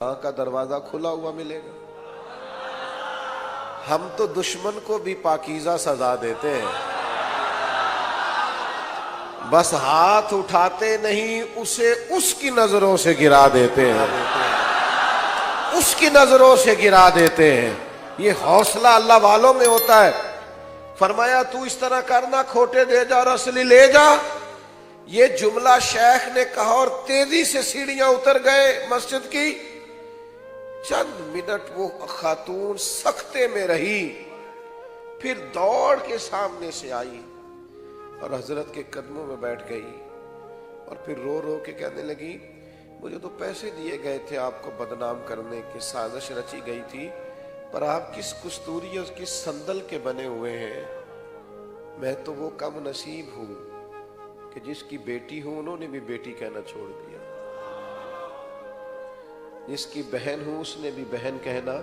کا दरवाजा खुला हुआ मिलेगा। हम तो दुश्मन को भी पाकीज़ा सजा देते हैं, बस हाथ उठाते नहीं, उसे उसकी नजरों से गिरा देते हैं, उसकी नजरों से गिरा देते हैं। ये हौसला अल्लाह वालों में होता है। फरमाया तू इस तरह करना, खोटे दे जा और असली ले जा। ये जुमला शेख ने कहा और तेजी से सीढ़ियां उतर गए मस्जिद की। चंद मिनट वो खातून सख्ते में रही, फिर दौड़ के सामने से आई और हजरत के कदमों में बैठ गई और फिर रो रो के कहने लगी, मुझे तो पैसे दिए गए थे आपको बदनाम करने की, साजिश रची गई थी, पर आप किस कस्तूरी और किस संदल के बने हुए हैं। मैं तो वो कम नसीब हूं कि जिसकी बेटी हूं उन्होंने भी बेटी कहना छोड़ दिया, जिसकी बहन हूं उसने भी बहन कहना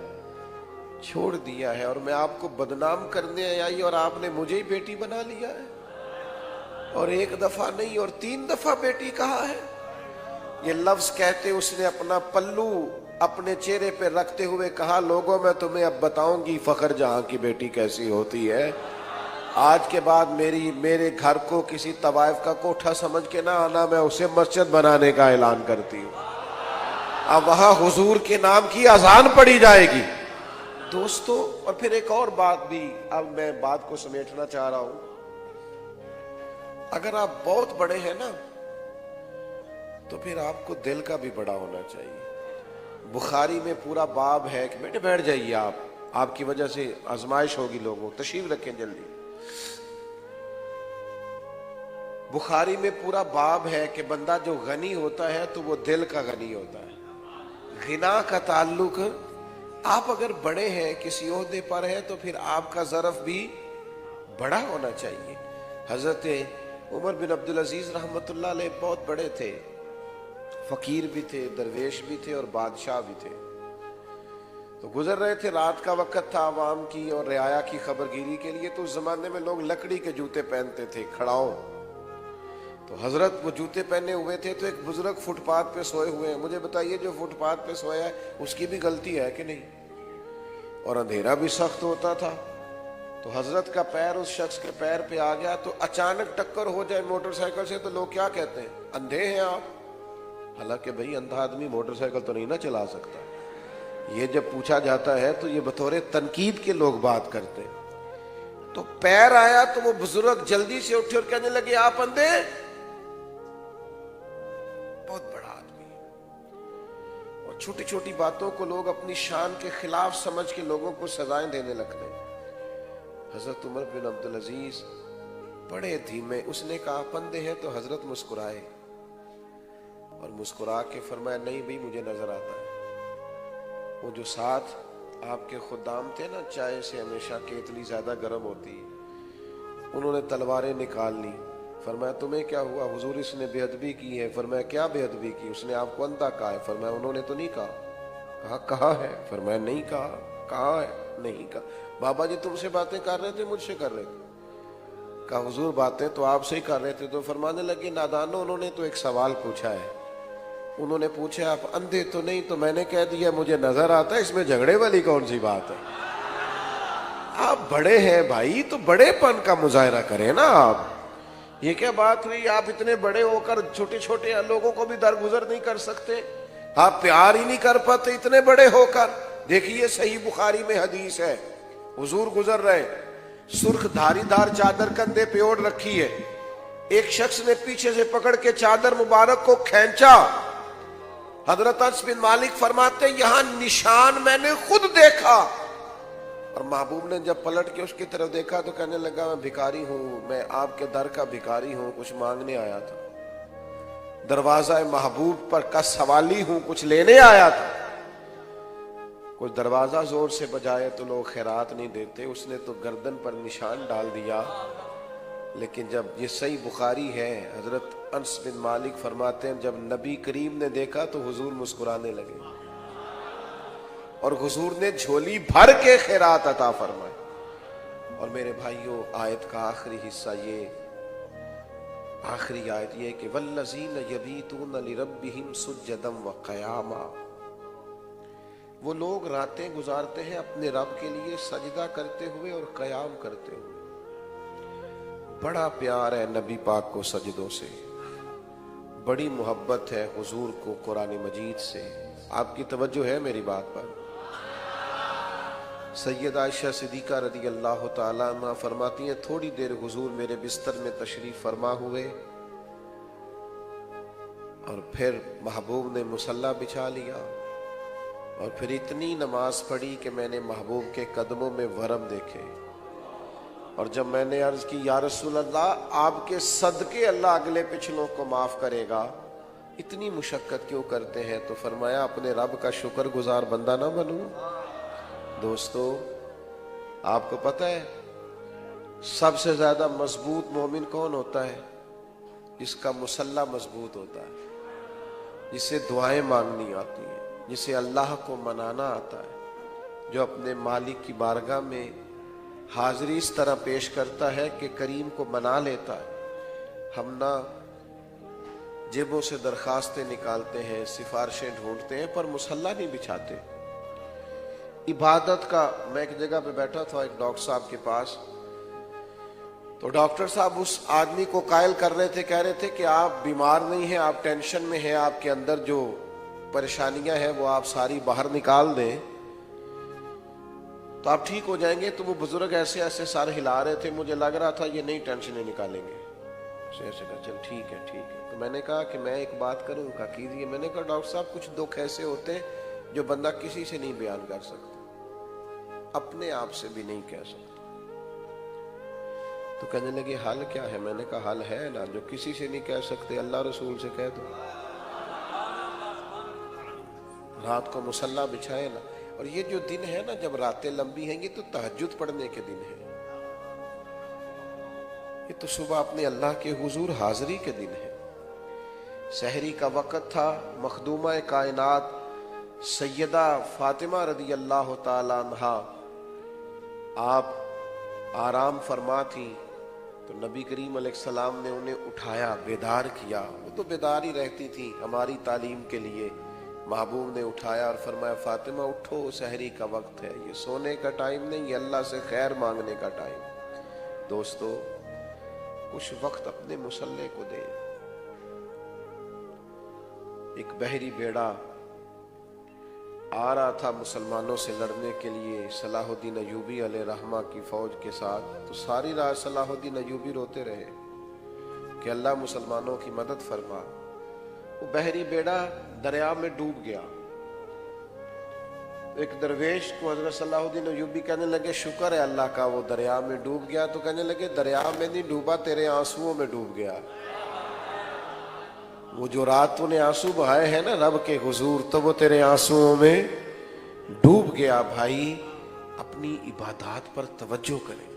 छोड़ दिया है, और मैं आपको बदनाम करने आई और आपने मुझे ही बेटी बना लिया है। और एक दफा नहीं और 3 दफा बेटी कहा है। ये लफ्ज कहते उसने अपना पल्लू अपने चेहरे पे रखते हुए कहा, लोगों मैं तुम्हें अब बताऊंगी फखर जहां की बेटी कैसी होती है। आज के बाद मेरे घर को किसी तवाइफ का कोठा समझ के ना आना, मैं उसे मस्जिद बनाने का ऐलान करती हूँ। अब वहां हुजूर के नाम की अजान पड़ी जाएगी दोस्तों। और फिर एक और बात भी, अब मैं बात को समेटना चाह रहा हूं। अगर आप बहुत बड़े हैं ना, तो फिर आपको दिल का भी बड़ा होना चाहिए। बुखारी में पूरा बाब है कि बेटे बैठ जाइए, आपकी वजह से आजमाइश होगी लोगों, तशरीफ रखें जल्दी। बुखारी में पूरा बाब है कि बंदा जो गनी होता है तो वो दिल का गनी होता है। गिना का ताल्लुक, आप अगर बड़े हैं, किसी ओहदे पर हैं, तो फिर आपका ज़रफ भी बड़ा होना चाहिए। हजरत उमर बिन अब्दुल अजीज रहमतुल्लाह अलैह बहुत बड़े थे, फकीर भी थे, दरवेश भी थे और बादशाह भी थे। तो गुजर रहे थे, रात का वक्त था, आवाम की और रियाया की खबरगिरी के लिए। तो उस जमाने में लोग लकड़ी के जूते पहनते थे, खड़ाओ। तो हजरत वो जूते पहने हुए थे, तो एक बुजुर्ग फुटपाथ पे सोए हुए हैं। मुझे बताइए जो फुटपाथ पे सोया है उसकी भी गलती है कि नहीं? और अंधेरा भी सख्त होता था। तो हजरत का पैर उस शख्स के पैर पे आ गया, तो अचानक टक्कर हो जाए मोटरसाइकिल से तो लोग क्या कहते हैं, अंधे हैं आप। हालांकि भाई अंधा आदमी मोटरसाइकिल तो नहीं ना चला सकता। ये जब पूछा जाता है तो ये बतौरे तनकीद के लोग बात करते हैं। तो पैर आया तो वो बुजुर्ग जल्दी से उठे और कहने लगे, आप अंधे? बहुत बड़ा आदमी। और छोटी छोटी बातों को लोग अपनी शान के खिलाफ समझ के लोगों को सजाएं देने लगते। हजरत उमर बिन अब्दुल अजीज बड़े धीमे, उसने कहा अंधे हैं, तो हजरत मुस्कुराए और मुस्कुरा के फरमाया, नहीं भाई मुझे नजर आता है। वो जो साथ आपके खुदाम थे ना, चाय से हमेशा केतली ज्यादा गर्म होती है, उन्होंने तलवारें निकाल ली। फरमाया तुम्हें क्या हुआ? हुजूर इसने बेअदबी की है। फरमाया क्या बेअदबी की? उसने आपको अंधा कहा है। फरमाया उन्होंने तो नहीं कहा। कहा है? फरमाया नहीं कहा। कहा है? नहीं कहा। बाबा जी तुमसे बातें कर रहे थे, मुझसे कर रहे थे? कहा हुजूर बातें तो आपसे ही कर रहे थे। तो फरमाने लगे, नादानो उन्होंने तो एक सवाल पूछा है। उन्होंने पूछा आप अंधे तो नहीं, तो मैंने कह दिया मुझे नजर आता है, इसमें झगड़े वाली कौन सी बात है? आप बड़े हैं भाई, तो बड़ेपन का मुजाहरा करें ना आप। ये क्या बात हुई, आप इतने बड़े होकर छोटे छोटे लोगों को भी दरगुजर नहीं कर सकते? आप प्यार ही नहीं कर पाते इतने बड़े होकर? देखिए सही बुखारी में हदीस है, हुजूर गुजर रहे, सुर्ख धारीदार चादर कंधे पे ओढ़ रखी है। एक शख्स ने पीछे से पकड़ के चादर मुबारक को खींचा। हजरत अनस बिन मालिक फरमाते, यहां निशान मैंने खुद देखा। और महबूब ने जब पलट के उसकी तरफ देखा तो कहने लगा, मैं भिखारी हूं, मैं आपके दर का भिखारी हूं, कुछ मांगने आया था। दरवाजा महबूब पर का सवाली हूं, कुछ लेने आया था। कुछ दरवाजा जोर से बजाए तो लोग खैरात नहीं देते, उसने तो गर्दन पर निशान डाल दिया। लेकिन जब ये सही बुखारी है, हजरत अनस बिन मालिक फरमाते हैं, जब नबी करीम ने देखा तो हुजूर मुस्कुराने लगे और हुजूर ने झोली भर के खैरात अता फरमाए। और मेरे भाइयों, आयत का आखिरी हिस्सा ये, आखिरी आयत ये कि वल्लज़ीन यबीतून लिरब्बिहिम सुज्जदम व क़यामा, وہ لوگ راتیں گزارتے ہیں اپنے رب کے لیے سجدہ کرتے ہوئے اور قیام کرتے ہوئے. بڑا پیار ہے نبی پاک کو سجدوں سے، بڑی محبت ہے حضور کو قرآن مجید سے. آپ کی توجہ ہے میری بات پر؟ سیدہ عائشہ صدیقہ رضی اللہ تعالیٰ عنہ فرماتی ہیں تھوڑی دیر حضور میرے بستر میں تشریف فرما ہوئے اور پھر محبوب نے مصلی بچھا لیا اور پھر اتنی نماز پڑھی کہ میں نے محبوب کے قدموں میں ورم دیکھے. اور جب میں نے عرض کی یا رسول اللہ آپ کے صدقے اللہ اگلے پچھلوں کو معاف کرے گا، اتنی مشقت کیوں کرتے ہیں؟ تو فرمایا اپنے رب کا شکر گزار بندہ نہ بنوں. دوستو آپ کو پتہ ہے سب سے زیادہ مضبوط مومن کون ہوتا ہے؟ جس کا مصلی مضبوط ہوتا ہے، جسے دعائیں مانگنی آتی ہیں، جسے اللہ کو منانا آتا ہے، جو اپنے مالک کی بارگاہ میں حاضری اس طرح پیش کرتا ہے کہ کریم کو منا لیتا ہے. ہم نہ جیبوں سے درخواستیں نکالتے ہیں، سفارشیں ڈھونڈتے ہیں، پر مصلی نہیں بچھاتے. عبادت کا میں ایک جگہ پہ بیٹھا تھا ایک ڈاکٹر صاحب کے پاس، تو ڈاکٹر صاحب اس آدمی کو قائل کر رہے تھے، کہہ رہے تھے کہ آپ بیمار نہیں ہیں، آپ ٹینشن میں ہیں، آپ کے اندر جو پریشانیاں ہیں وہ آپ ساری باہر نکال دیں تو آپ ٹھیک ہو جائیں گے. تو وہ بزرگ ایسے ایسے سار ہلا رہے تھے، مجھے لگ رہا تھا یہ نئی ٹینشنیں نکالیں گے. ایسے کہا چل ٹھیک ہے ٹھیک ہے. تو میں نے کہا کہ میں ایک بات کروں. کہا کیجیے. میں نے کہا ڈاکٹر صاحب کچھ دکھ ایسے ہوتے ہیں جو بندہ کسی سے نہیں بیان کر سکتا، اپنے آپ سے بھی نہیں کہہ سکتا. تو کہنے لگے حل کیا ہے؟ میں نے کہا حل ہے نا، جو کسی سے نہیں کہہ سکتے اللہ رسول سے کہہ دو. رات کو مصلی بچھائے نا. اور یہ جو دن ہے نا جب راتیں لمبی ہیں، یہ تو تہجد پڑھنے کے دن ہے، یہ تو صبح اپنے اللہ کے حضور حاضری کے دن ہے. سحری کا وقت تھا، مخدومہ کائنات سیدہ فاطمہ رضی اللہ تعالی عنہا آپ آرام فرما تھی، تو نبی کریم علیہ السلام نے انہیں اٹھایا، بیدار کیا. وہ تو بیدار ہی رہتی تھی ہماری تعلیم کے لیے. محبوب نے اٹھایا اور فرمایا فاطمہ اٹھو، سحری کا وقت ہے، یہ سونے کا ٹائم نہیں، یہ اللہ سے خیر مانگنے کا ٹائم. دوستو کچھ وقت اپنے مصلی کو دیں. ایک بحری بیڑا آ رہا تھا مسلمانوں سے لڑنے کے لیے صلاح الدین ایوبی علیہ رحمہ کی فوج کے ساتھ. تو ساری رات صلاح الدین ایوبی روتے رہے کہ اللہ مسلمانوں کی مدد فرما. وہ بحری بیڑا دریا میں ڈوب گیا. ایک درویش کو حضرت صلاح الدین ایوبی کہنے لگے شکر ہے اللہ کا وہ دریا میں ڈوب گیا. تو کہنے لگے دریا میں نہیں ڈوبا، تیرے آنسوؤں میں ڈوب گیا. وہ جو رات تو نے آنسو بہائے ہیں نا رب کے حضور، تو وہ تیرے آنسوؤں میں ڈوب گیا. بھائی اپنی عبادات پر توجہ کریں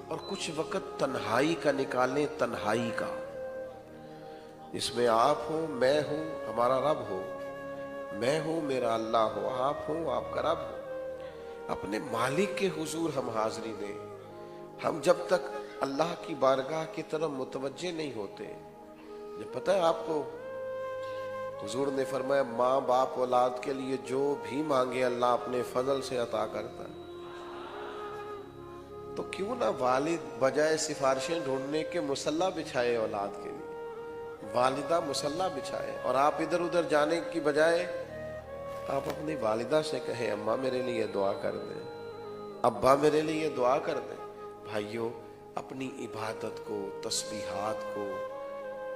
اور کچھ وقت تنہائی کا نکالیں، تنہائی کا، جس میں آپ ہوں، میں ہوں، ہمارا رب ہو. میں ہوں، میرا اللہ ہو، آپ ہوں، آپ کا رب ہو. اپنے مالک کے حضور ہم حاضری دیں. ہم جب تک اللہ کی بارگاہ کی طرف متوجہ نہیں ہوتے، جب پتہ ہے آپ کو حضور نے فرمایا ماں باپ اولاد کے لیے جو بھی مانگے اللہ اپنے فضل سے عطا کرتا ہے. تو کیوں نہ والد بجائے سفارشیں ڈھونڈنے کے مصلی بچھائے اولاد کے لیے، والدہ مصلی بچھائے، اور آپ ادھر ادھر جانے کی بجائے آپ اپنی والدہ سے کہیں اماں میرے لیے دعا کر دیں، ابا میرے لیے دعا کر دیں. بھائیو اپنی عبادت کو، تسبیحات کو